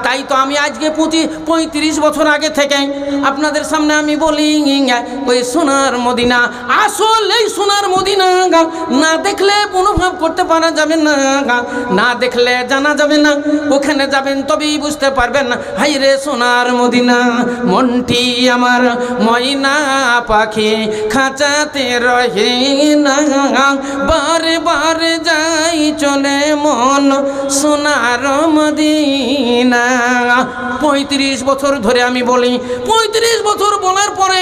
তাই তো আমি আজকে 35 বছর আগে থেকে আপনাদের সামনে আমি বলি ওই সোনার মদিনা, আসলে সোনার মদিনা না দেখলে অনুভব করতে পারা যাবে না, না দেখলে জানা যাবে না, ওখানে যাবেন তবেই বুঝতে পারবেন। হাই রে সোনার মদিনা, মনটি আমার ময়না পাখি খাঁচাতে রহে না, বারে বারে যাই চলে মন সোনার মদিনা। 35 বছর ধরে আমি বলি, 35 বছর বলার পরে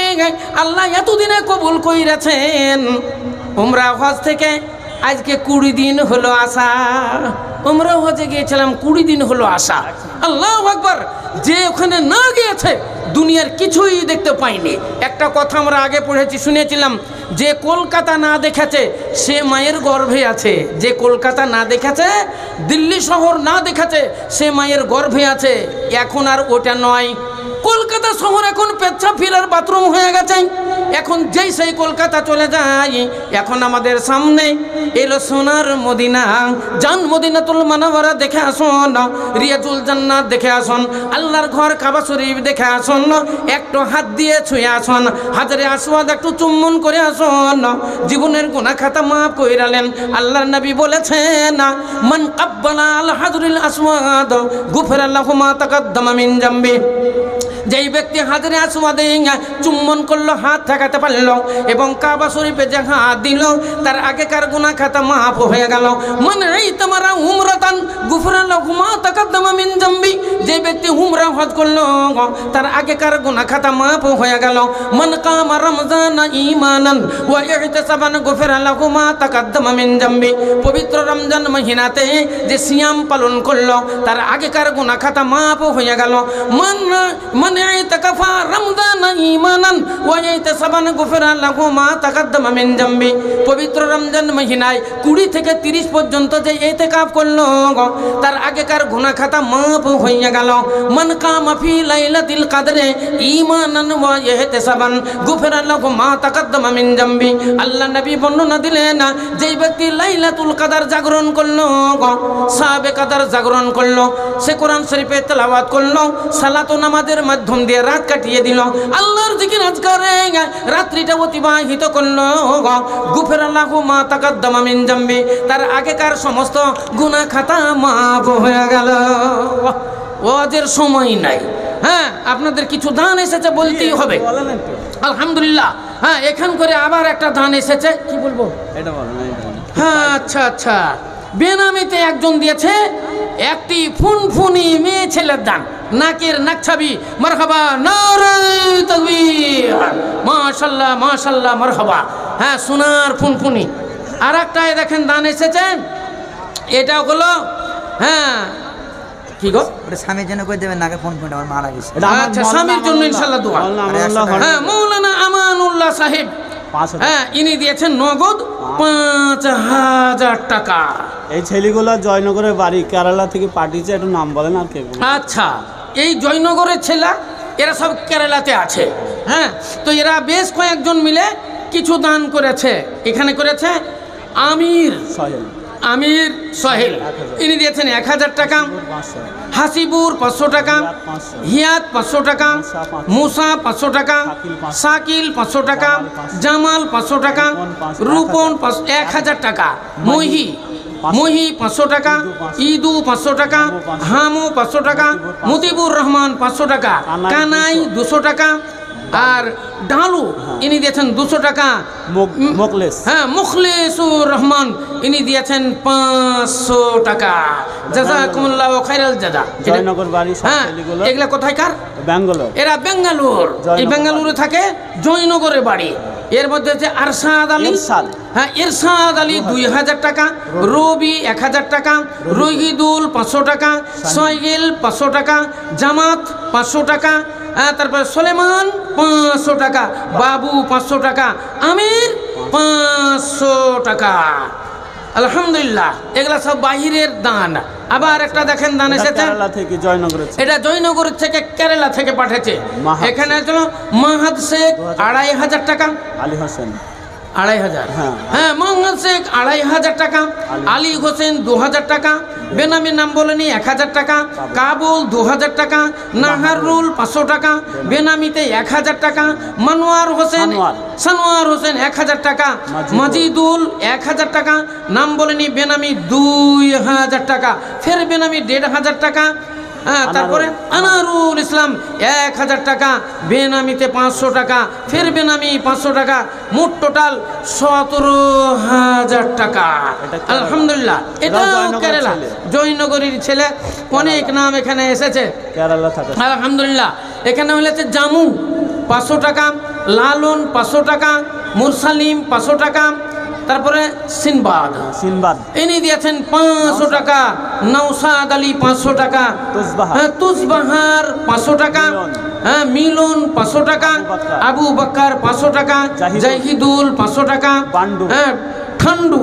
আল্লাহ এতদিনে কবুল কইরাছেন। উমরা হজ থেকে আজকে 20 দিন হলো আসা। উমরা হজে গিয়েছিলাম, 20 দিন হলো আসা। আল্লাহু আকবার। যে ওখানে না গিয়েছে দুনিয়ার কিছুই দেখতে পাইনি। একটা কথা আমরা আগে পড়েছি, শুনেছিলাম, যে কলকাতা না দেখেছে সে মায়ের গর্ভে আছে। যে কলকাতা না দেখেছে, দিল্লি শহর না দেখেছে, সে মায়ের গর্ভে আছে। এখন আর ওটা নয়, কলকাতা শহর এখন পেচ্ছাপ ফিরার বাথরুম হয়ে গেছে। এখন যেই সেই কলকাতা চলে যায়, এখন আমাদের সামনে এলো সোনার মদিনা। জান মদিনাতুল মুনাওয়ারা দেখে আসুন, রিয়াজুল জান্নাত দেখে আসুন, আল্লাহর ঘর কাবা শরীফ দেখে আসুন, একটু হাত দিয়ে ছুঁয়ে আসুন, হাজারে আসওয়াদ একটু চুম্বন করে আসুন, জীবনের গুনাহ খাতা মাফ কইরালেন। আল্লাহর নবী বলেছেন, মান কাব্বালা আল হাজরুল আসওয়াদ গুফিরা লাহু মা তাকাদ্দামা মিন জামবি। যেই ব্যক্তি হাজরে আসওয়াদে চুম্বন করলো, হাত ঠেকাতে পারলো এবং কাবা শরীফে যে হাত দিল, তার আগেকার গুনাহ খাতা মাফ হয়ে গেল। মানে এই তোমারা উমরাতান গুফরা লাহু মা তাকাদ্দামা মিন জামবি। যে ব্যক্তি উমরা হজ করলো, তার আগেকার গুনাহ খাতা মাফ হয়ে গেল। মান কামা রমজান ঈমানান ওয়া ইহতিসাবান গুফরা লাহু মা তাকাদ্দামা মিন জামবি। পবিত্র রমজান মহিনাতে যে সিয়াম পালন করলো, তার আগেকার গুনাহ খাতা মাফ হয়ে গেল। মান ইতাকাফা রমজান ঈমানান ওয়া ইহতিসাবান গুফরা লাহু মা তাকাদ্দামা মিন জামবি। পবিত্র রমজান মহিনায় 20 থেকে 30 পর্যন্ত যে ইতিকাফ করলো, তার আগেকার গুনাহ খাতা মাফ হয়ে গেল। মান কামা ফি লাইলাতিল কদরে ঈমানান ওয়া ইহতিসাবান গুফরা লাহু মা তাকাদ্দামা মিন জামবি। আল্লাহ নবী বর্ণনা দিলেন, যেই ব্যক্তি লাইলাতুল কদর জাগরণ করলো, সাবে কদর জাগরণ করলো, সে কোরআন শরীফে তেলাওয়াত করলো, সালাত ও নামাজের মাধ্যম দিয়ে রাত কাটিয়ে দিল, আল্লাহর জিকির আজকারে রাত্রিটা অতিবাহিত করলো, গুফিরা লাহু মা তাকাদ্দামা মিন জামবি। তার আগেকার সমস্ত গুনাহ খাতা মাফ হয়ে গেল। ওয়াজের সময় নাই। হ্যাঁ, আপনাদের কিছু দান এসেছে, বলতেই হবে আলহামদুলিল্লাহ। হ্যাঁ, এখান করে আবার একটা দান এসেছে, কি বলবো এটা বলেন। হ্যাঁ, আচ্ছা আচ্ছা, বেনামিতে একজন দিয়েছে একটি ফুনফুনি মেয়ে ছেলের দান, নাকের নাকছাবি। মারহাবা, নারে তাকবীর, মাশাআল্লাহ মাশাআল্লাহ, মারহাবা। হ্যাঁ, সোনার ফুনফুনি। আর একটাই দেখেন দান এসেছে, এটা হলো, হ্যাঁ কি গো, ওটা স্বামীর জন্য করে দেবেন, নাকে ফুনফুনি আমার মারা গেছে। আচ্ছা, স্বামীর জন্য ইনশাআল্লাহ দোয়া। হ্যাঁ, মাওলানা আমানুল্লাহ সাহেব, হ্যাঁ, ইনি দিয়েছেন নগদ 5000 টাকা। এই ছেলেগুলো জয়নগরের বাড়ি, কেরালা থেকে পাঠিয়েছে, একটু নাম বলেন আর কে? আচ্ছা, এই জয়নগরের ছেলে, এরা সব কেরালাতে আছে। হ্যাঁ, তো এরা বেশ কয়েকজন মিলে কিছু দান করেছে। এখানে করেছে আমির সোহেল, ইনি দিয়েছেন 1000 টাকা, হাসিবুর 500 টাকা, হিয়াত 500 টাকা, মুসা 500 টাকা, শাকিল 500 টাকা, জামাল 500 টাকা, রূপন 1000 টাকা, মহি 500 টাকা, ইদু 500 টাকা, হামু 500 টাকা, মুতিবুর রহমান 500 টাকা, কানাই 200 টাকা, আর ডালু ইনি দিয়েছেন 200 টাকা। হ্যাঁ, মুখলিসুর রহমান ইনি দিয়েছেন 500 টাকা। জাযাকুমুল্লাহু খাইরাল জাযা। জয়নগর বাড়ি। হ্যাঁ, এগুলা কোথায়কার? বেঙ্গালুর। এরা বেঙ্গালুর, এই বেঙ্গালুরে থাকে, জয়নগরের বাড়ি। এর মধ্যে হচ্ছে আরশাদ আলী, হ্যাঁ ইরশাদ আলী 2000 টাকা, রবি 1000 টাকা, রহিদুল 500 টাকা, সোহেল 500 টাকা, জামাত 500 টাকা, তারপর সুলেমান 500 টাকা, বাবু 500 টাকা, আমির 500 টাকা। আলহামদুলিল্লাহ, এগুলা সব বাহিরের দান। আবার একটা দেখেন দান এসেছে, এটা জয়নগর থেকে কেরালা থেকে পাঠিয়েছে। এখানে ছিল মাহাদ শেখ 2500 টাকা, 2500। হ্যাঁ। হ্যাঁ, মোহাম্মদ শেখ 2500 টাকা, আলী হোসেন 2000 টাকা, বেনামির নাম বলেনি 1000 টাকা, কাবুল 2000 টাকা, নাহারুল 500 টাকা, বেনামিতে 1000 টাকা, মনোয়ার হোসেন সানোয়ার হোসেন 1000 টাকা, মাজিদুল 1000 টাকা, নাম বলেনি বেনামি 2000 টাকা, ফের বেনামি 1500 টাকা। হ্যাঁ, তারপরে আনারুল ইসলাম 1000 টাকা, বেনামিতে 500 টাকা, ফের বেনামি 500 টাকা, মোট টোটাল 17000 টাকা। আলহামদুলিল্লাহ, এটাও কেরালা জয়নগরীর ছেলে, অনেক নাম এখানে এসেছে কেরালা থাকে। আলহামদুলিল্লাহ। এখানে হয়েছে জামু 500 টাকা, লালন 500 টাকা, মুরসালিম 500 টাকা, তারপরে সিনবাদ সিনবাদ ইনি দিয়েছেন 500 টাকা, নওসাদ আলী 500 টাকা, হ্যাঁ, তুসবাহার 500 টাকা, হ্যাঁ, মিলন 500 টাকা, আবু বকর 500 টাকা, জাহিদুল 500 টাকা, হ্যাঁ, ঠান্ডু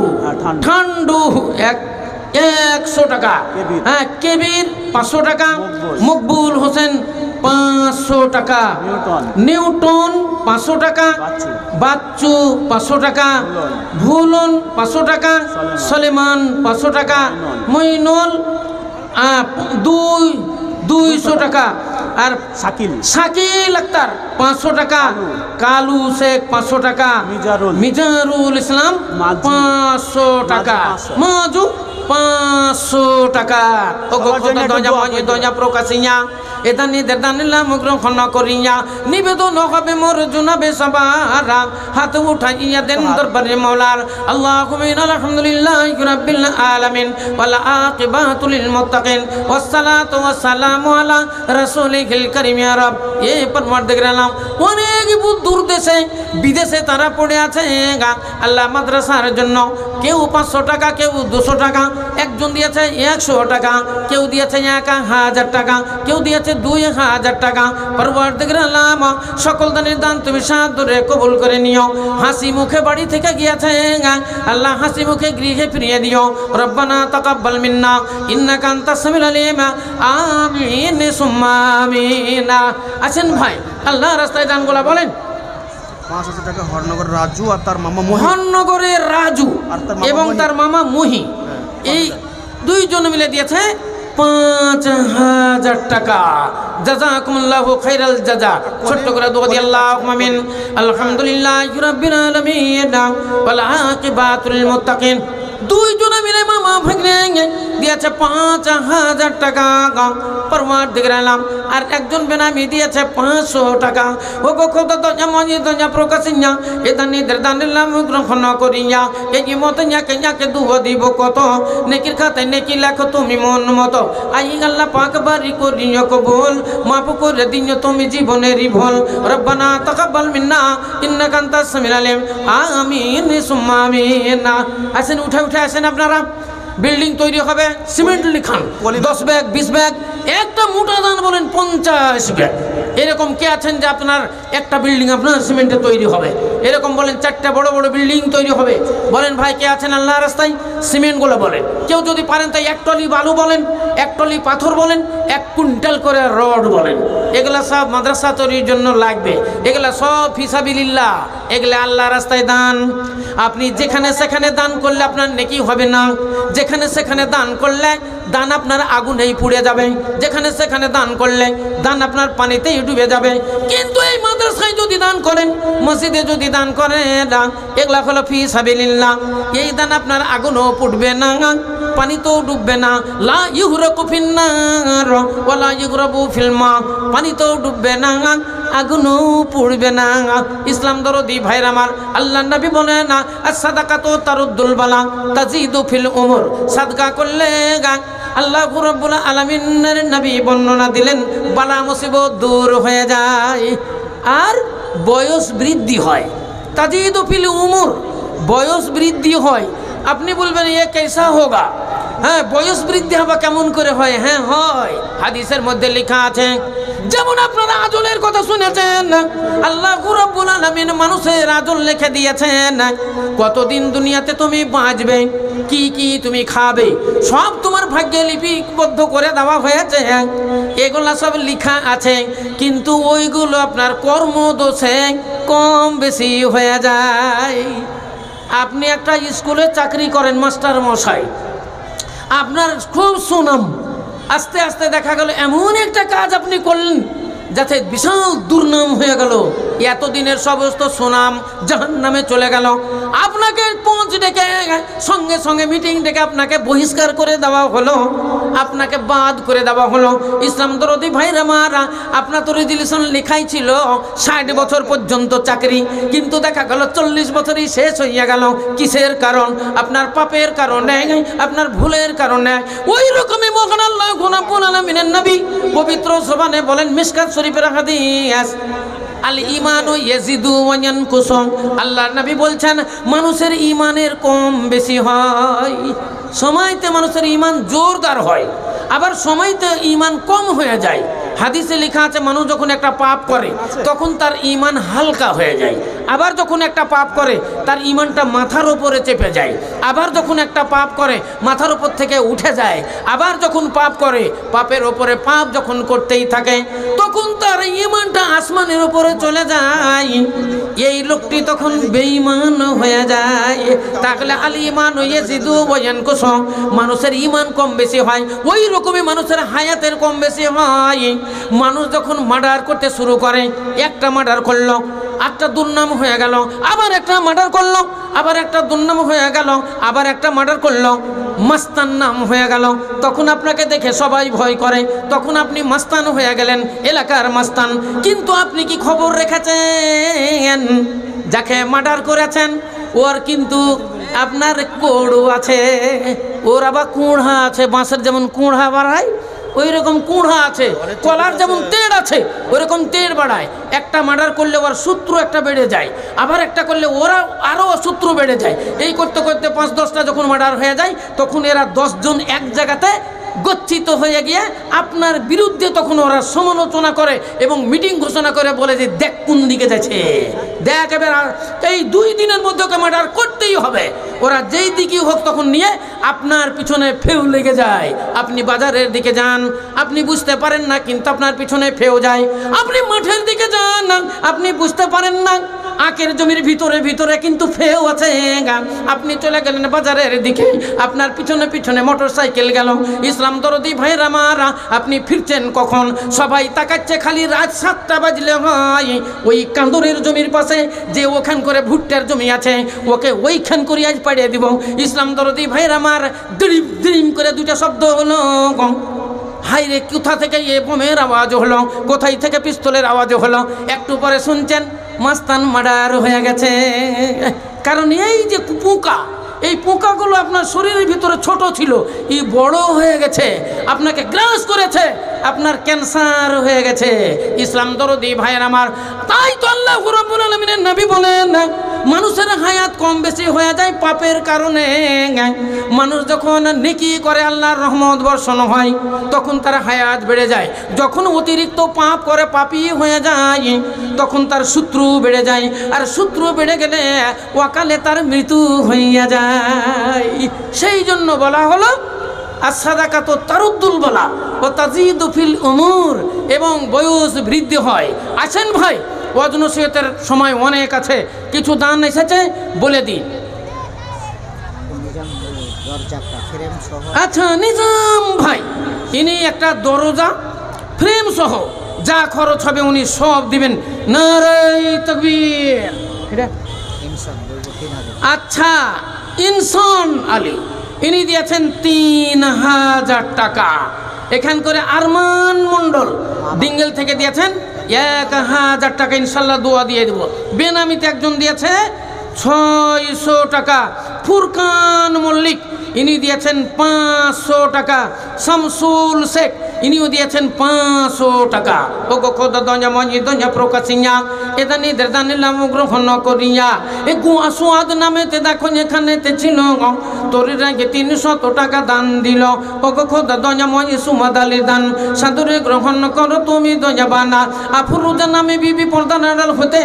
100 টাকা, হ্যাঁ, কেবির 500 টাকা, মকবুল হোসেন 500 টাকা, নিউটন 500 টাকা, বাচ্চু 500 টাকা, ভুলন 500 টাকা, সলেমান 500 টাকা, মইনুল 200 টাকা, আর শাকিল আক্তার 500 টাকা, কালু শেখ 500 টাকা, মিজারুল ইসলাম 500 টাকা, মাজু 500 টাকা। দয়া প্রকাশিয়া এটা নিদের দানিলাম গ্রহণ করিয়া নিবেদন হবে মোর জুনাবে সবারা, হাত উঠাইয়া দেন দরবারে মওলার। আল্লাহুম্মা আলহামদুলিল্লাহি রাব্বিল আলামিন ওয়াল আকিবাতু লিল মুত্তাকিন ওয়াসসালাতু ওয়াসসালামু আলা রাসূলিল কারীম। ইয়া রব, এ পরওয়ারদিগার আলম, অনেক দূর দেশে বিদেশে তারা পড়ে আছে আল্লাহ মাদ্রাসার জন্য। কেউ 500 টাকা, কেউ 200 টাকা, একজন দিয়েছে 100 টাকা, কেউ দিয়েছে 1000 টাকা, কেউ দিয়েছে 2000 টাকা। পরওয়ারদিগার আলম, সকল দানের দান তুমি সাদরে কবুল করে নিও। হাসি মুখে বাড়ি থেকে গিয়েছে আল্লাহ, হাসি মুখে গৃহে ফিরিয়ে দিও। রব্বানা তাকাব্বাল মিন্না ইন্নাকা আনতাস সামিউল আলিম। আমিন সুম্মা আমিন। আছেন ভাই, আল্লাহ রাস্তায় দানগুলা বলেন। 5000 টাকা হরনগর রাজু আর তার মামা মহি, হরনগরের রাজু এবং তার মামা মহি, এই দুইজন মিলে দিয়েছে 5000 টাকা। জাযাকুমুল্লাহু খাইরাল জাযা। ছোট্ট করে দোয়া দি আল্লাহুম্মা আমিন। আলহামদুলিল্লাহি রাব্বিল আলামিন ওয়াল আকিবাতু লিল মুত্তাকিন। দুইজনে মিলে মামা ভাগ্নে দিয়েছে 5000 টাকা। পরওয়ারদিগার আলম, আর একজন বেনামি দিয়েছে 500 টাকা। ও গো খোদা দয়া মাঝি দয়া প্রকাশিয়া এটা নিদের দানিলাম গ্রহণ করিয়া এই মতে যাকে দুয়া দিব কত, নেকির খাতায় নেকি লেখো তুমি মন মতো। আই আল্লাহ পাক বারি করিও কবুল, মাফ করে দিও তুমি জীবনেরই ভুল। রব্বানা তাকাব্বাল মিন্না ইন্নাকা আনতাস সামিউল আলিম। আমিন সুম্মা আমিন। আসেন, উঠে আসেন আপনারা। বিল্ডিং তৈরি হবে, সিমেন্ট লিখান 10 ব্যাগ 20 ব্যাগ, একটা মোটা দান বলেন 50 ব্যাগ। এরকম কে আছেন যে আপনার একটা বিল্ডিং আপনার সিমেন্টে তৈরি হবে? এরকম বলেন 4টা বড় বড় বিল্ডিং তৈরি হবে। বলেন ভাই, কে আছেন আল্লাহ রাস্তায়? সিমেন্টগুলো বলেন। কেউ যদি পারেন তাই 1 টলি বালু বলেন, 1 টলি পাথর বলেন, 1 কুইন্টাল করে রড বলেন। এগুলা সব মাদ্রাসা তৈরির জন্য লাগবে। এগুলা সব ফিসাবিলিল্লাহ, এগুলা আল্লাহ রাস্তায় দান। আপনি যেখানে সেখানে দান করলে আপনার নেকি হবে না। যেখানে সেখানে দান করলে দান আপনার আগুনেই পুড়ে যাবে। যেখানে সেখানে দান করলে দান আপনার পানিতেই ডুবে যাবে। কিন্তু এই মাদ্রাসায় যদি দান করেন, মসজিদে যদি দান করেন, এগুলা হলো ফিসাবিলিল্লাহ। এই দান আপনার আগুনও পুড়বে না, পানিতেও ডুববে না। লা ইউহরাকু ফিন্নার ওয়ালা ইউগরাবু ফিল মা। পানিতেও ডুববে না, আগুনও পুড়বে না। ইসলাম দরদি ভাইরা আমার, আল্লাহ নবী বলেন আস-সাদাকাতু তারুদ্দুল বালা তাজিদু ফিল উমর। সাদকা করলে আল্লাহ রাব্বুল আলামিনের নবী বর্ণনা দিলেন বালা মুসিবত দূর হয়ে যায় আর বয়স বৃদ্ধি হয়। তাজিদু ফিল উমর, বয়স বৃদ্ধি হয়। আপনি বলবেন এ কেসা হোগা? হ্যাঁ, বয়স বৃদ্ধি হবে কেমন করে হয়? হ্যাঁ হয়, হাদিসের মধ্যে লেখা আছে। যেমন আপনারা আজলের কথা শুনেছেন, আল্লাহ রাব্বুল আলামিন মানুষের আজল লিখে দিয়েছেন। কতদিন দুনিয়াতে তুমি বাঁচবে, কি কি তুমি খাবে, সব তোমার ভাগ্যে লিপিবদ্ধ করে দেওয়া হয়েছে। এগুলা সব লেখা আছে, কিন্তু ওইগুলো আপনার কর্মদোষে কম বেশি হয়ে যায়। আপনি একটা স্কুলে চাকরি করেন মাস্টার মশাই, আপনার খুব সুনাম, আস্তে আস্তে দেখা গেল এমন একটা কাজ আপনি করলেন যাতে বিশাল দুর্নাম হয়ে গেল, এতদিনের সমস্ত সুনাম জাহান্নামে চলে গেল। আপনাকে পৌঁছ ডেকে সঙ্গে সঙ্গে মিটিং ডেকে আপনাকে বহিষ্কার করে দেওয়া হলো, আপনাকে বাদ করে দেওয়া হলো। ইসলাম দরদি ভাইরা মারা, আপনার তো রেজুলেশন লেখাই ছিল 60 বছর পর্যন্ত চাকরি, কিন্তু দেখা গেল 40 বছরই শেষ হইয়া গেল। কিসের কারণ? আপনার পাপের কারণে, আপনার ভুলের কারণে। ওই রকমই মহান আল্লাহ রাব্বুল আলামিনের নবী পবিত্র জবানে বলেন, মিশকাত শরীফের হাদিস, আল ঈমানু ইয়াজিদু ওয়া ইয়ানকুসু। আল্লাহর নবী বলছেন মানুষের ঈমানের কম বেশি হয়, সময়তে মানুষের ঈমান জোরদার হয়, আবার সময়তে ঈমান কম হয়ে যায়। হাদিসে লেখা আছে মানুষ যখন একটা পাপ করে তখন তার ঈমান হালকা হয়ে যায়, আবার যখন একটা পাপ করে তার ঈমানটা মাথার উপরে চেপে যায়, আবার যখন একটা পাপ করে মাথার উপর থেকে উঠে যায়, আবার যখন পাপ করে পাপের ওপরে পাপ যখন করতেই থাকে তখন তার ঈমানটা আসমানের উপরে চলে যায়। এই লোকটি তখন বেঈমান হয়ে যায়। তাহলে আল ঈমান ইয়াজিদু ওয়া ইয়ানকুসু, মানুষের ঈমান কম বেশি হয়, ওই রকমই মানুষের হায়াতের কম বেশি হয়। মানুষ যখন মার্ডার করতে শুরু করে, একটা মার্ডার করলো, একটা দুর্নাম হয়ে গেল, আবার একটা মার্ডার করলো, আবার একটা দুর্নাম হয়ে গেল, আবার একটা মার্ডার করলো, মাস্তান নাম হয়ে গেল, তখন আপনাকে দেখে সবাই ভয় করে, তখন আপনি মাস্তান হয়ে গেলেন, এলাকার মাস্তান। কিন্তু আপনি কি খবর রেখেছেন যাকে মার্ডার করেছেন ওর কিন্তু আপনার কোড় আছে, ওর আবার কুঁড়া আছে, বাঁশের যেমন কুঁড়া বাড়ায় ওই রকম কুঁড়া আছে, কলার যেমন তেড় আছে ওই রকম তেড় বাড়ায়। একটা মার্ডার করলে ওর শত্রু একটা বেড়ে যায়, আবার একটা করলে ওরা আরও শত্রু বেড়ে যায়। এই করতে করতে 5-10টা যখন মার্ডার হয়ে যায় তখন এরা 10 জন এক জায়গাতে গচ্ছিত হয়ে গিয়ে আপনার বিরুদ্ধে তখন ওরা সমালোচনা করে এবং মিটিং ঘোষণা করে বলে যে দেখ কোন দিকে যাচ্ছে, দেখ এবার এই 2 দিনের মধ্যে ওকে মার্ডার করতেই হবে। ওরা যেই দিকেই হোক তখন নিয়ে আপনার পিছনে ফেউ লেগে যায়। আপনি বাজারের দিকে যান, আপনি বুঝতে পারেন না কিন্তু আপনার পিছনে ফেউ যায়। আপনি মাঠের দিকে যান, আপনি বুঝতে পারেন না আখের জমির ভিতরে ভিতরে কিন্তু ফেউ আছে। আপনি চলে গেলেন বাজারের দিকে, আপনার পিছনে পিছনে মোটর সাইকেল গেল। ইসলাম দরদি ভাইরা মারা, আপনি ফিরছেন কখন? সবাই তাকাচ্ছে খালি রাত 7টা বাজলে হয় ওই কান্দরের জমির পাশে যে ওখান করে ভুট্টার জমি আছে ওকে ওইখান করে আজ পাড়িয়ে দিব। ইসলাম দরদি ভাইরা মার দ্রিম দ্রিম করে 2টা শব্দ হলো। হাই রে, কোথা থেকে এ বোমের আওয়াজ হলো, কোথায় থেকে পিস্তলের আওয়াজ হলো? একটু পরে শুনছেন মাস্তান মার্ডার হয়ে গেছে। কারণ এই যে পোকা, এই পোকাগুলো আপনার শরীরের ভিতরে ছোট ছিল, এই বড় হয়ে গেছে, আপনাকে গ্রাস করেছে, আপনার ক্যান্সার হয়ে গেছে। ইসলাম দরদি ভাইয়ের আমার, তাই তো আল্লাহ রাব্বুল আলামিনের নবী বলেন মানুষের হায়াত কম বেশি হয়ে যায় পাপের কারণে। মানুষ যখন নেকি করে আল্লাহর রহমত বর্ষণ হয় তখন তার হায়াত বেড়ে যায়। যখন অতিরিক্ত পাপ করে পাপী হয়ে যায় তখন তার শত্রু বেড়ে যায়, আর শত্রু বেড়ে গেলে ওয়াকালে তার মৃত্যু হইয়া যায়। সেই জন্য বলা হলো as-sadaqatu তারুদ্দুল বালা ও তাজিদু ফিল উমুর, এবং বয়স বৃদ্ধি হয়। আসেন ভাই, ওয়াজ নসিহতের সময় অনেক আছে, কিছু দান এসেছে বলে দিন। আচ্ছা, নিজাম ভাই ইনি একটা দরজা ফ্রেম সহ যা খরচ হবে উনি সব দিবেন। নারায়ে তাকবীর। আচ্ছা, ইনসান আলী ইনি দিয়েছেন 3000 টাকা। এখান করে আরমান মণ্ডল ডিঙ্গেল থেকে দিয়েছেন 1000 টাকা, ইনশাল্লাহ দোয়া দিয়ে দেব। বেনামিতে একজন দিয়েছে 600 টাকা। ফুরকান মল্লিক ইনি দিয়েছেন 500 টাকা। শামসুল শেখ ইনিও দিয়েছেন 500 টাকা। ও গো খোদা দঞ্জা মঞ্জি দঞ্জা প্রকাশিয়া এদানি দেদানি লাম গ্রহণ করিয়া এ গু আসুয়াদ নামেতে দেখো এখানেতে ছিল তোর রাগে 300 টাকা দান দিল। ও গো খোদা দঞ্জা মঞ্জি সুমাদালি দান সাদরে গ্রহণ করো তুমি দঞ্জা বানা। আফরুজা নামে বিবি পর্দা নাড়াল হতে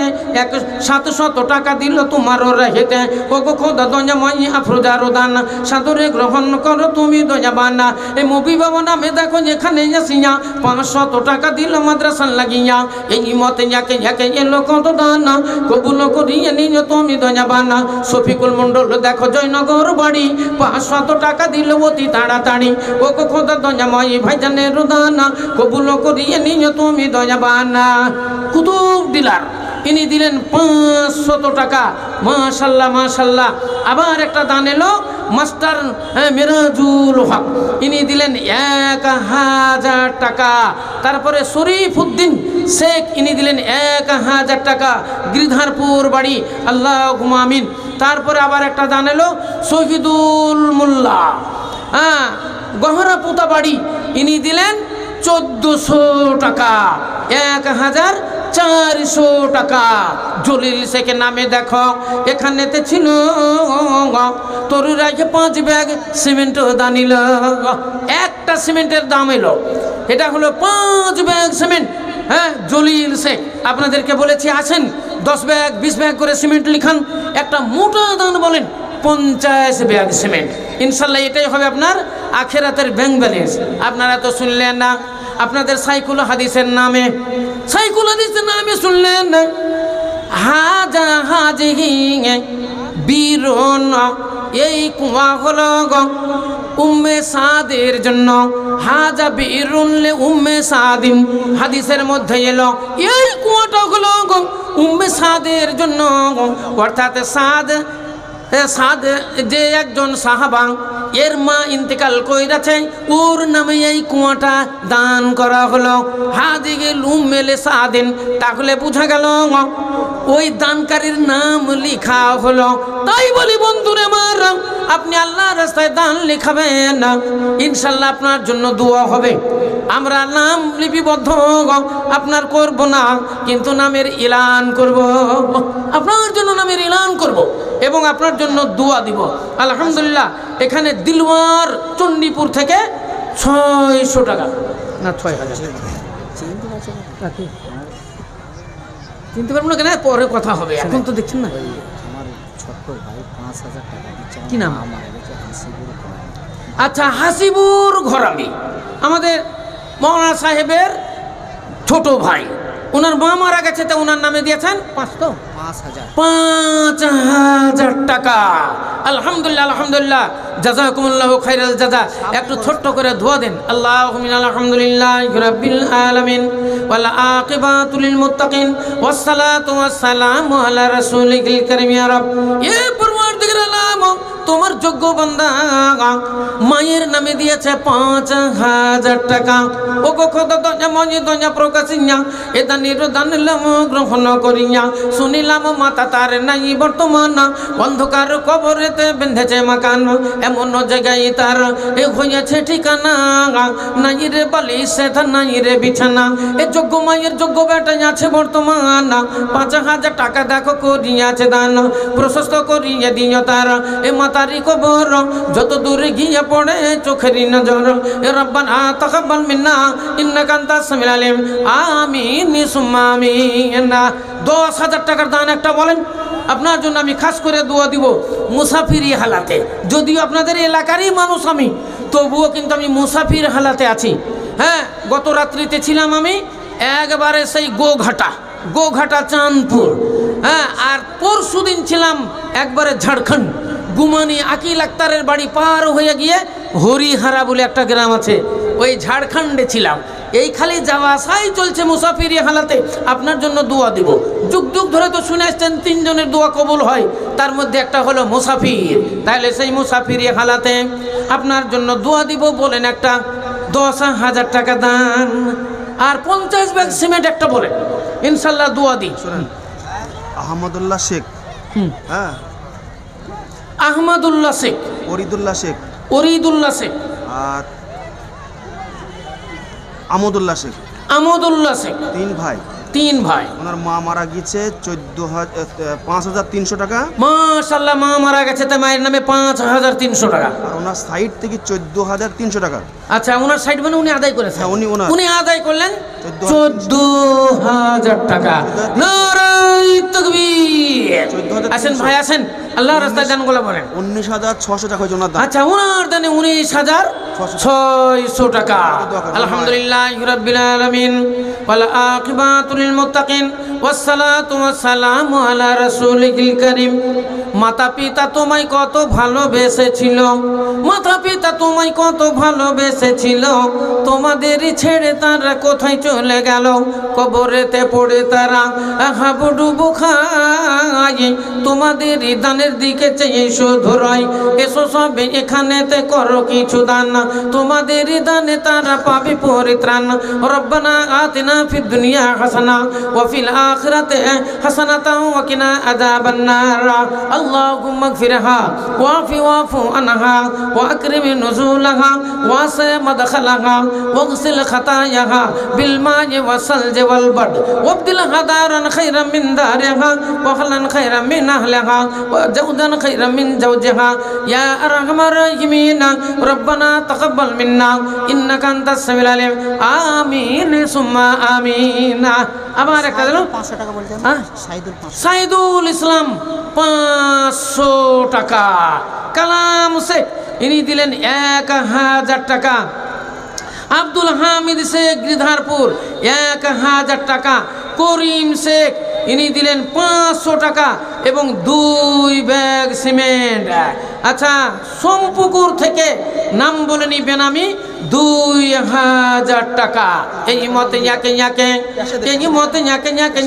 700 টাকা দিল তোমারও রাহেতে। ও গো খোদা দঞ্জা মঞ্জি আফরুজারও দান সাদরে গ্রহণ করো তুমি দঞ্জা বানা। এই মুবি বাবা নামে দেখো যেখানে আসিয়া 500 টাকা দিল মাদ্রাসান লাগিয়া এই মতে যাকে যাকে এলো কত দানা কবুল করিয়ে নিও তুমি দয়াবানা শফিকুল মণ্ডল দেখো জয়নগর বাড়ি 500 টাকা দিল অতি তাড়াতাড়ি ও খোদা দয়াময় ভাইজানের দানা কবুল করিয়ে নিও তুমি দয়াবানা কুতুব দিলার ইনি দিলেন 500 টাকা মাশাল্লাহ মাশাল্লাহ আবার একটা দান এলো মাস্টার মিরাজুল হক ইনি দিলেন 1000 টাকা তারপরে শরীফউদ্দিন শেখ ইনি দিলেন 1000 টাকা গিরধারপুর বাড়ি আল্লাহুম্মা আমিন তারপরে আবার একটা দান এলো শহীদুল মোল্লা গহরাপুতা বাড়ি ইনি দিলেন 1400 টাকা 1400 টাকা জলিল শেখের নামে দেখো এখানেতে ছিল তরুর আগে 5 ব্যাগ সিমেন্ট দানিল একটা সিমেন্টের দাম এলো এটা হলো 5 ব্যাগ সিমেন্ট হ্যাঁ জলিল শেখ আপনাদেরকে বলেছি আসেন 10 ব্যাগ 20 ব্যাগ করে সিমেন্ট লিখান একটা মোটা দান বলেন 50 ব্যাগ সিমেন্ট ইনশাল্লাহ এটাই হবে আপনার আখেরাতের ব্যাংক ব্যালেন্স আপনারা তো শুনলেন না আপনাদের সাইকুল হাদিসের নামে শুনলেন না হাজা হাজি বীরন এই কুয়া হলো গো উম্মে সাদের জন্য হাজা বীরুনলে উম্মে সাদিম হাদিসের মধ্যে এলো এই কুয়াটা হলো গো উম্মে সাদের জন্য অর্থাৎ সাদ যে একজন সাহাবা এর মা ইন্তেকাল কইরাছে ওর নামে এই কুয়াটা দান করা হলো হাদিগে উম্মে সাদিন তাহলে বোঝা গেল ওই দানকারীর নাম লেখা হলো তাই বলি বন্ধুরে আমার আপনি আল্লাহর রাস্তায় দান লেখাবেন না ইনশাল্লাহ আপনার জন্য দোয়া হবে আমরা নাম লিপিবদ্ধ আপনার করব না কিন্তু নামের এলান করব আপনার জন্য নামের এলান করব এবং আপনার জন্য দোয়া দিব আলহামদুলিল্লাহ এখানে দিলওয়ার চণ্ডীপুর থেকে 600 টাকা না 6000 চিনতে পারবো না কেন পরে কথা হবে এখন তো দেখছেন না আমার ছোট্ট ভাই 5000 টাকা দিচ্ছে কি নাম আচ্ছা হাসিবুর ঘরামি আমাদের মৌলানা সাহেবের ছোট ভাই ওনার মা মারা গেছে তো ওনার নামে দিয়েছেন 5000 টাকা আলহামদুলিল্লাহ আলহামদুলিল্লাহ জাযাকুমুল্লাহু খাইরাল জাযা একটু ছোট্ট করে দোয়া দেন আল্লাহুম্মা আলহামদুলিল্লাহি রাব্বিল আলামিন ওয়াল আকিবাতু লিল মুত্তাকিন ওয়াস সালাতু ওয়াস সালামু আলা রাসূলিল কারীম ইয়া রাব এ পরওয়ারদিগার আলাম তোমার যোগ্য বান্দা মায়ের নামে দিয়েছে 5000 টাকা ও গো খোদা দয়া প্রকাশিয়া এ দানির দান লাম গ্রহণ করিয়া শুনিলাম মাতা তার নাই বর্তমান অন্ধকার কবরেতে বেঁধেছে মাকান এমন জায়গায় তার এ হয়েছে ঠিকানা নাই রে বালিশ নাই রে বিছানা এ যোগ্য মায়ের যোগ্য বেটা আছে বর্তমান 5000 টাকা দেখো করিয়াছে দান প্রশস্ত করিয়া দিও তার এ মাতারি কবর যত দূরে গিয়ে পড়ে চোখের নজর এ রব্বানা তাকাব্বাল মিন্না ইন্নাকা আনতাস সামিউল আলিম আমিন সুম্মা আমিন 10000 টাকার দান একটা বলেন আপনার জন্য আমি খাস করে দোয়া দিব মুসাফিরি হালাতে যদিও আপনাদের এলাকারই মানুষ আমি তবুও কিন্তু আমি মুসাফির হালাতে আছি হ্যাঁ গত রাত্রিতে ছিলাম আমি একবারে সেই গোঘাটা চাঁদপুর হ্যাঁ আর পরশুদিন ছিলাম একবারে ঝাড়খণ্ড গুমানি আকিল আক্তারের বাড়ি পার হয়ে গিয়ে হরিহারা বলে একটা গ্রাম আছে ওই ঝাড়খণ্ডে ছিলাম এই খালি যাওয়া আসাই চলছে মুসাফিরি হালাতে আপনার জন্য দোয়া দিব যুগ যুগ ধরে তো শুনে আসছেন 3 জনের দোয়া কবুল হয় তার মধ্যে একটা হলো মুসাফির তাহলে সেই মুসাফিরি হালাতে আপনার জন্য দোয়া দিব বলেন একটা 10000 টাকা দান আর 50 ব্যাগ সিমেন্ট একটা বলেন ইনশাল্লাহ দোয়া দিই শুনেন আহমদুল্লাহ শেখ হ্যাঁ আহমদুল্লাহ শেখ ওরিদুল্লাহ শেখ আর আমদুল্লাহ শেখ 3 ভাই ওনার মা মারা গেছে 5300 টাকা মাশাআল্লাহ মা মারা গেছে তাই মায়ের নামে 5300 টাকা আর ওনার সাইড থেকে 14300 টাকা আচ্ছা ওনার সাইড মানে উনি আদায় করেছেন হ্যাঁ উনি আদায় করলেন 14000 টাকা নারায়ে তাকবীর আসেন ভাই আসেন আল্লাহর রাস্তায় দানগুলো বলেন। 19,600 টাকা হয়েছে ওনার দান। আচ্ছা, ওনার দানে 19,600 টাকা। আলহামদুলিল্লাহ রাব্বিল আলামিন ওয়াল আকিবাতু লিল মুত্তাকিন ওয়াসসালাতু ওয়াসসালামু আলা রাসূলিল কারীম। মাতা পিতা তোমায় কত ভালোবেসেছিল, মাতা পিতা তোমায় কত ভালোবেসেছিল, তোমাদেরই ছেড়ে তারা কোথায় চলে গেল, কবরেতে পড়ে তারা হাবুডুবু খায়, তোমাদেরই দানের দিকে চেয়ে শুধু রয়, এসো সবে এখানেতে করো কিছু দান, তোমাদেরই দানে তারা পাবে পরিত্রাণ। রব্বানা আতিনা ফিদ দুনিয়া হাসানা ওয়া ফিল আখিরাতি হাসানাতাও ওয়া কিনা আযাবান নার। আল্লাহুম্মা গফিরহা ওয়াফি ওয়াফু আনহা ওয়া আকরিম নুজুলাহা ওয়াসি মাদখালাহা ওয়াগসিল খাতায়াহা বিল মা'i ওয়াসালজি ওয়াল বারদ ওয়াবদিলহা দারান খায়রাম মিন দারিহা ওয়া আহলান খায়রাম মিন আহলিহা ওয়া জাওজান খায়রাম মিন জাওজিহা ইয়া আরহামার রাহিমিন। রব্বানা তাকাব্বাল মিন্না ইন্নাকা আনতাস সামিউল আলিম। আমিন সুম্মা আমিন। আমার একটা দিল 500 টাকা বলছেন। হ্যাঁ, সাইদুল 500। সাইদুল ইসলাম 500 টাকা। কালাম শেখ ইনি দিলেন 1000 টাকা। আব্দুল হামিদ শেখ গৃধারপুর 1000 টাকা। করিম শেখ ইনি দিলেন 500 টাকা এবং 2 ব্যাগ সিমেন্ট। আচ্ছা, সোমপুকুর থেকে নাম বলে নিবেন আমি 2000 টাকা। এই মতে ইয়াকে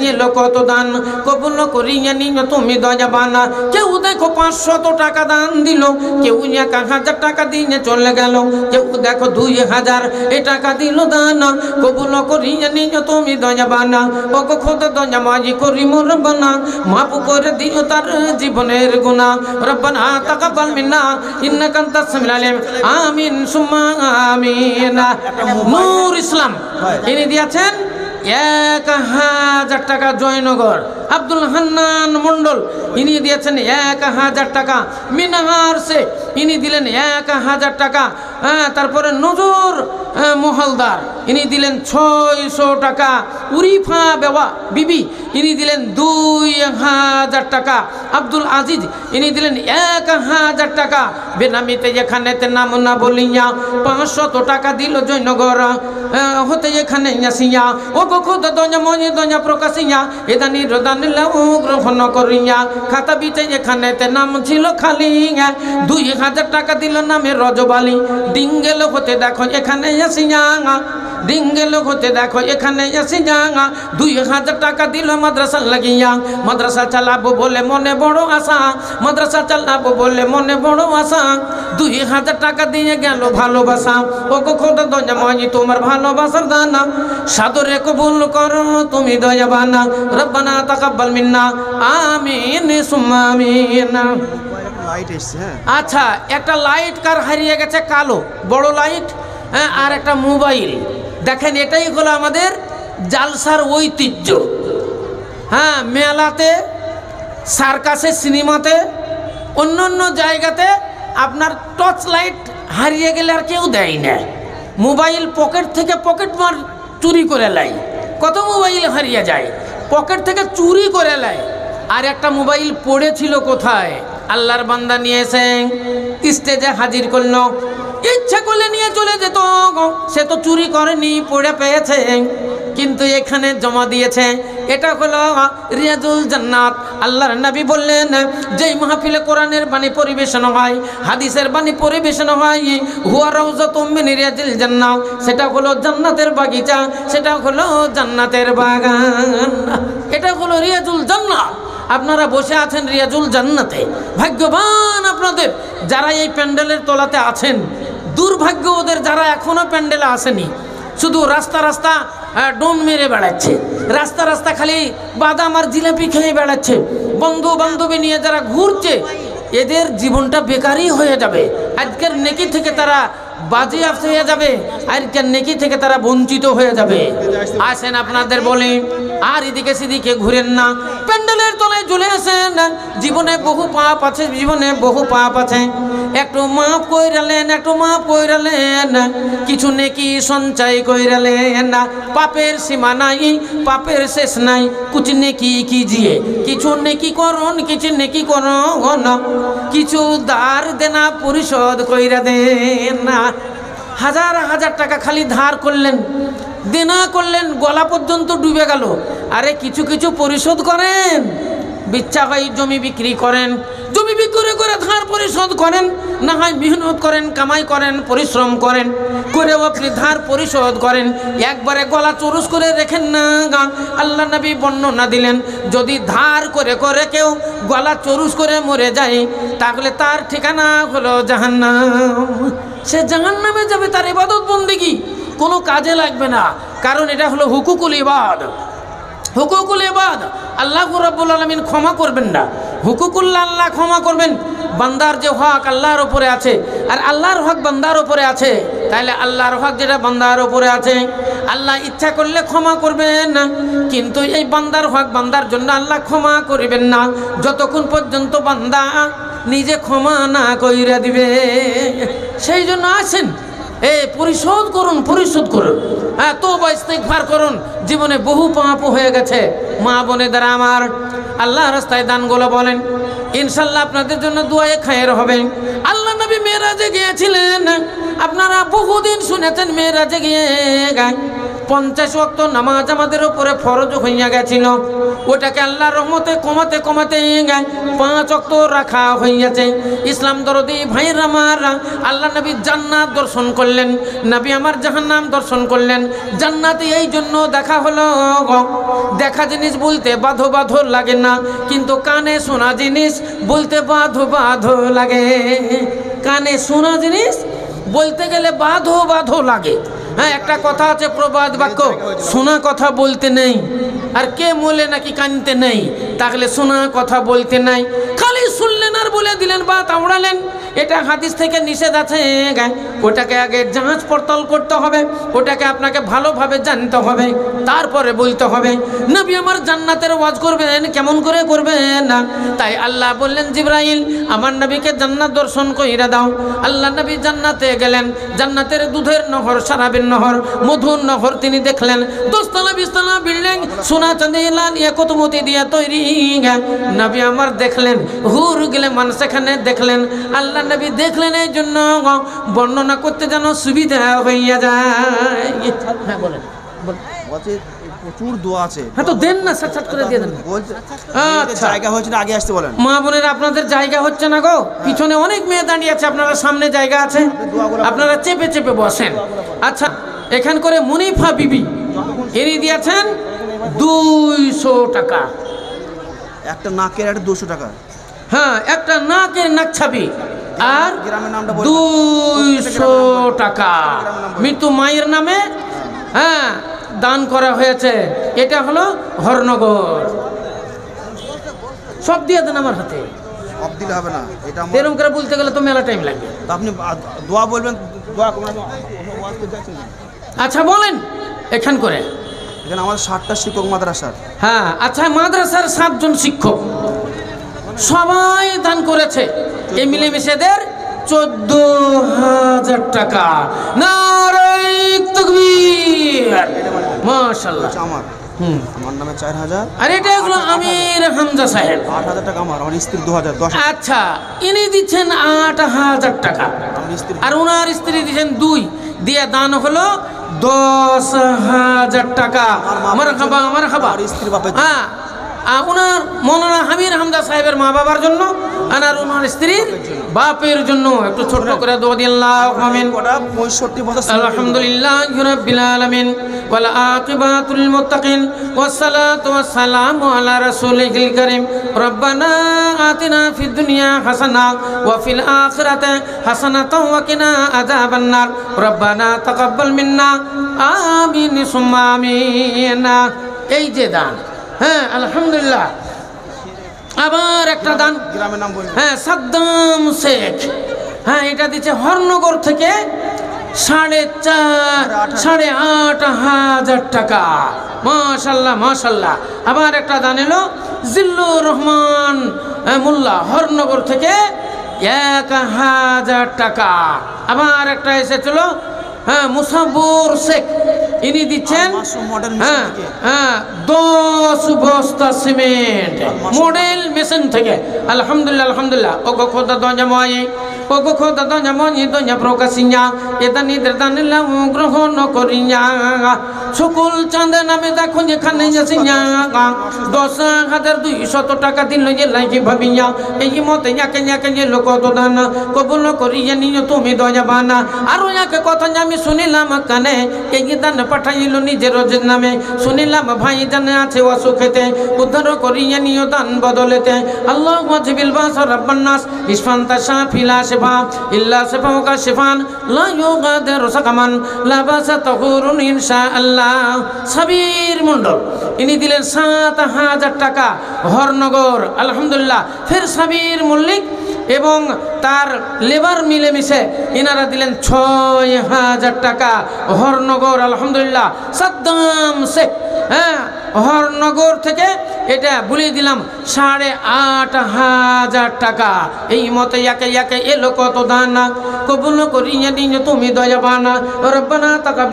নিল কত দান কবুল করিয়া নিও তুমি দয়াবান। কেউ দেখো 500 টাকা দান দিল, কেউ 1000 টাকা দিয়ে চলে গেল, কেউ দেখো 2000 এই টাকা দিল দান কবুল করিয়া নিও তুমি দয়াবান। ও খোদা দয়ামাজি করি মোর রব্বানা, মাফ করে দিও তার জীবনের গুনাহ। রব্বানা তাকাব্বাল মিন্না ইন্নাকা আনতাস সামিউল আলিম। আমিন সুম্মা আমিন। নূর ইসলাম ইনি দিয়েছেন 1000 টাকা জয়নগর। আব্দুল হান্নান মন্ডল ইনি দিয়েছেন 1000 টাকা। মিনাহার শেখ ইনি দিলেন 1000 টাকা। তারপরে নজর মহলদার ইনি দিলেন 600 টাকা। উরিফা বেওয়া বিবি ইনি দিলেন 2000 টাকা। আব্দুল আজিজ ইনি দিলেন 1000 টাকা। বেনামিতে যেখানেতে নাম না বলিয়া 500 টাকা দিল জয়নগর হতে এখানে আসিয়া। ও খোদা দয়া মনি দয়া প্রকাশিয়া এদানি রদান লাউ গ্রহণ করিয়া। খাতা বিতে এখানেতে নাম ছিল খালি 2000 টাকা দিল নামে রজবালি। ডিঙ্গেল হতে দেখো এখানে আসিয়া, ডিঙ্গেল হতে দেখো এখানে আসিয়া 2000 টাকা দিল মাদ্রাসা লাগিয়া। মাদ্রাসা চালাবো বলে মনে বড় আশা, মাদ্রাসা চালাবো বলে মনে বড় আশা। 2000 টাকা দিয়ে গেল ভালোবাসা। ও খোদা দয়া মনি তোমার ভালোবাসার দানা সাদরে কবুল করো তুমি দয়াবানা। রব্বানা তাকাব্বাল মিন্না আমিন সুম্মা আমিন। লাইট এসছে। হ্যাঁ, আচ্ছা, একটা লাইট কার হারিয়ে গেছে, কালো বড় লাইট, হ্যাঁ, আর একটা মোবাইল। দেখেন, এটাই হলো আমাদের জালসার ঐতিহ্য। হ্যাঁ, মেলাতে, সার্কাসে, সিনেমাতে, অন্য অন্য জায়গাতে আপনার টর্চ লাইট হারিয়ে গেলে আর কেউ দেয় না। মোবাইল পকেট থেকে পকেট মার চুরি করে লাই। কত মোবাইল হারিয়ে যায়, পকেট থেকে চুরি করে লাই। আর একটা মোবাইল পড়েছিল কোথায়, আল্লাহর বান্দা নিয়ে এসে স্টেজে হাজির করলো। ইচ্ছা করলে নিয়ে চলে যেত, সে তো চুরি করেনি, পড়ে পেয়েছে, কিন্তু এখানে জমা দিয়েছে। এটা হলো রিয়াজুল জান্নাত। আল্লাহর নবী বললেন, যেই মাহফিলে কোরআনের বাণী পরিবেশন হয়, হাদিসের বাণী পরিবেশন হয়, হুয়া রাউযাতুম মিন রিয়াজিল জান্নাহ, সেটা হলো জান্নাতের বাগিচা, সেটা হলো জান্নাতের বাগান। এটা হলো রিয়াজুল জান্নাত। আপনারা বসে আছেন রিয়াজুল জান্নাতে। ভাগ্যবান আপনাদের যারা এই প্যান্ডেলের তলাতে আছেন, দুর্ভাগ্য ওদের যারা এখনো প্যান্ডেলে আসেনি। শুধু রাস্তা রাস্তা ডোন মেরে বেড়াচ্ছে, রাস্তা রাস্তা খালি বাদাম আর জিলাপি খেয়ে বেড়াচ্ছে। বন্ধু বান্ধবী নিয়ে যারা ঘুরছে, এদের জীবনটা বেকারই হয়ে যাবে। আজকের নেকি থেকে তারা বাজেয়াপ্ত হয়ে যাবে, আজকের নেকি থেকে তারা বঞ্চিত হয়ে যাবে। আসেন আপনাদের বলি, আর এদিকে সেদিকে ঘুরেন না, প্যান্ডেলের তলায় চলে আসেন। জীবনে বহু পাপ আছে, জীবনে বহু পাপ আছে। একটু মাফ কইরালেন, একটু মাফ কইরালেন, কিছু নেকি সঞ্চয় কইরালেন না। পাপের সীমা নাই, পাপের শেষ নাই, কুছ নেকি কিজিয়ে, কিছু নেকি করুন, কিছু নেকি করুন, কিছু ধার দেনা পরিশোধ কইরা দেন না। হাজার হাজার টাকা খালি ধার করলেন, দেনা করলেন, গলা পর্যন্ত ডুবে গেল। আরে কিছু কিছু পরিশোধ করেন, বিচ্ছা হয় জমি বিক্রি করেন, জমি বিক্রি করে ধার পরিশোধ করেন, না হয় মেহনত করেন, কামাই করেন, পরিশ্রম করেন, করেও আপনি ধার পরিশোধ করেন। একবারে গলা চুরুস করে রেখেন না। আল্লাহ নবী বর্ণনা দিলেন, যদি ধার করে করে কেউ গলা চুরুস করে মরে যায়, তাহলে তার ঠিকানা হলো জাহান্নাম। সে জাহান্নামে যাবে, তার ইবাদত বন্দেগী কোনো কাজে লাগবে না। কারণ এটা হলো হুকুকুল ইবাদ, হুকুকুল ইবাদ। আল্লাহ রাব্বুল আলামিন ক্ষমা করবেন না, হুকুকুল্লাহ আল্লাহ ক্ষমা করবেন। বান্দার যে হক আল্লাহর উপরে আছে, আর আল্লাহর হক বান্দার উপরে আছে, তাইলে আল্লাহর হক যেটা বান্দার উপরে আছে, আল্লাহ ইচ্ছা করলে ক্ষমা করবেন না। কিন্তু এই বান্দার হক বান্দার জন্য আল্লাহ ক্ষমা করবেন না যতক্ষণ পর্যন্ত বান্দা নিজে ক্ষমা না কইরা দিবে। সেই জন্য আসেন, পরিশোধ করুন, পরিশোধ করুন, হ্যাঁ, তওবা ইস্তিগফার করুন। জীবনে বহু পাপ হয়ে গেছে। মা বোনেদের আমার, আল্লাহ রাস্তায় দানগুলো বলেন, ইনশাল্লাহ আপনাদের জন্য দুয়ায়ে খায়ের হবে। আল্লাহ নবী মেরাজে গিয়েছিলেন, আপনারা বহুদিন শুনেছেন মেরাজে গিয়ে 50 ওয়াক্ত নামাজ আমাদের উপরে ফরজ হইয়া গেছিল। ওটাকে আল্লাহর রহমতে কমাতে কমাতে 5 ওয়াক্ত রাখা হইয়াছে। ইসলাম দরদি ভাইরা আমার, আল্লাহ নবী জান্নাত দর্শন করলেন, নবী আমার জাহান্নাম দর্শন করলেন। জান্নাতে এই জন্য দেখা হলো, দেখা জিনিস বলতে বাধো বাধো লাগে না, কিন্তু কানে শোনা জিনিস বলতে বাধো বাধো লাগে। কানে শোনা জিনিস বলতে গেলে বাধো বাধো লাগে। হ্যাঁ, একটা কথা আছে প্রবাদ বাক্য, শোনা কথা বলতে নেই, আর কে বলে নাকি কানতে নেই, তাহলে শোনা কথা বলতে নাই। খালি শুনলেন আর বলে দিলেন বা তাওড়ালেন, এটা হাদিস থেকে নিষেধ আছে। ওটাকে আগে যাঁচ পড়তাল করতে হবে, ওটাকে আপনাকে ভালোভাবে জানতে হবে, তারপরে বলতে হবে। নবী আমার জান্নাতের ওয়াজ করবেন, কেমন করে করবেন না? তাই আল্লাহ বললেন, জিবরাইল আমার নবীকে জান্নাত দর্শন কইরা দাও। আল্লাহ নবী জান্নাতে গেলেন, জান্নাতের দুধের নহর, সারাবের নহর, মধুর নহর তিনি দেখলেন। 10 তলা 20 তলা বিল্ডিং, সোনা চাঁদি লাল ইয়াকুতমতি দিয়ে তৈরি। নবী আমার দেখলেন, হুর গেলে মানুষ সেখানে দেখলেন। আল্লাহ নবী দেখলেন, এই জন্য বর্ণনা করতে যেন সুবিধা হইয়া যায়। হ্যাঁ বলেন, প্রচুর দোয়া আছে। হ্যাঁ তো দেন না, সাত করে দিয়ে দেন। আচ্ছা, জায়গা হচ্ছে না, আগে আসতে বলেন। মা বোনেরা, আপনাদের জায়গা হচ্ছে না গো, পিছনে অনেক মেয়ে দাঁড়িয়ে আছে, আপনারা সামনে জায়গা আছে, আপনারা চেপে চেপে বসেন। আচ্ছা, এখান করে মুনিফা বিবি এনে দিয়েছেন 200 টাকা। একটা নাকের একটা 200 টাকা। হ্যাঁ, একটা নাকের নাক ছাবি আর গ্রামের নামটা 200 টাকা মৃত্যু মায়ের নামে, হ্যাঁ, দান করা হয়েছে। এটা হলো হরনগর। সব দিয়ে দেন আমার হাতে, সব দিলে হবে না, এটা এরকম করে বলতে গেলে তো মেলা টাইম লাগবে। তো আপনি দোয়া বলবেন, দোয়া করবেন। আচ্ছা বলেন, এখান করে এখানে আমাদের 60টা শিক্ষক মাদ্রাসার। হ্যাঁ, আচ্ছা, মাদ্রাসার 7 জন শিক্ষক সবাই দান করেছে। এই মিলেমিশেদের 14,000 টাকা। নারে তাকবীর, মাশাআল্লাহ। আমার নামে 4,000। আর এটা হলো আমির হামজা সাহেব, 8,000 টাকা আমার স্ত্রী 2,000। 10। আচ্ছা, ইনি দিচ্ছেন 8,000 টাকা, আর ওনার স্ত্রী দিচ্ছেন 2, দিয়ে দান হলো 10,000 টাকা। মারহাবা, মারহাবা। হ্যাঁ, ওনার মৌলানা আমির হামজা সাহেবের মা বাবার জন্য, আর ওনার স্ত্রীর বাপের জন্য একটু ছোট্ট করে দোয়া দিন। আল্লাহুম্মা আমিন। 65 বছর। আলহামদুলিল্লাহি রাব্বিল আলামিন ওয়াল আকিবাতুল মুত্তাকিন ওয়াসসালাতু ওয়াসসালামু আলা রাসূলিল কারীম। রব্বানা আতিনা ফিদ দুনিয়া হাসানা ওয়া ফিল আখিরাতি হাসানাতাও ওয়া কিনা আযাবান নার। রব্বানা তাকাব্বাল মিন্না, আমিন সুম্মা আমিন। এই যে দান, হ্যাঁ, আলহামদুলিল্লাহ। আবার একটা দান, গ্রামের নাম বলুন। হ্যাঁ, সাদ্দাম শেখ, হ্যাঁ, এটা দিচ্ছে হরনগর থেকে 8,500 টাকা। মাশাল্লাহ, মাশাল্লাহ। আবার একটা দান এলো জিল্লুর রহমান মোল্লা হরনগর থেকে 1000 টাকা। আবার একটা এসেছিল, হ্যাঁ, মুসাব্বর শেখ, ইনি দিচ্ছেন হ্যাঁ হ্যাঁ 10 বস্তা সিমেন্ট মডেল মেশিন থেকে। আলহামদুলিল্লাহ আলহামদুলিল্লাহ। ও গো খোদা দঞ্জাময়, ও গো খোদা দঞ্জাময় দঞ্জা প্রকাশিয়া এটা নিদের দানিলাম গ্রহণ করিয়া সকল চাঁদে নামে দেখো যেখানে যাসিয়া 10,200 টাকা দিল যে লাইকি ভাবিয়া এই মতে ইয়াকে ইয়াকে যে লোক তো দান কবুল করিয়া নিও তুমি দয়াবানা। আর ইয়াকে কথা আমি শুনিলাম কানে এই দান পাঠাইল নিজের নামে, শুনিলাম ভাই জানে আছে অসুখেতে উদ্ধার করিয়া নিও দান বদলেতে। আল্লাহ ওয়াজিবিল বাসর রাব্বান্নাস ইসফান্তা শাফিলা শিফা ইল্লা শিফাউকা শিফান লা ইউগাদিরু সাকামান লা বাসা তাহুরুন ইনশাআল্লাহ। সাবির মণ্ডল ইনি দিলেন 7,000 টাকা হরনগর। আলহামদুলিল্লাহ। ফের সাবির মল্লিক এবং তার লেবার মিলেমিশে ইনারা দিলেন 6,000 টাকা হরনগর। আলহামদুলিল্লাহ। সাদ্দাম শেখ, হ্যাঁ, হরনগর থেকে এটা বলিয়ে দিলাম 8,500 টাকা। এই মতে ইয়াকে ইয়াকে এলো কত দান কবুল করিয়া নিও তুমি দয়াবানা। রব্বানা তাকাব্বাল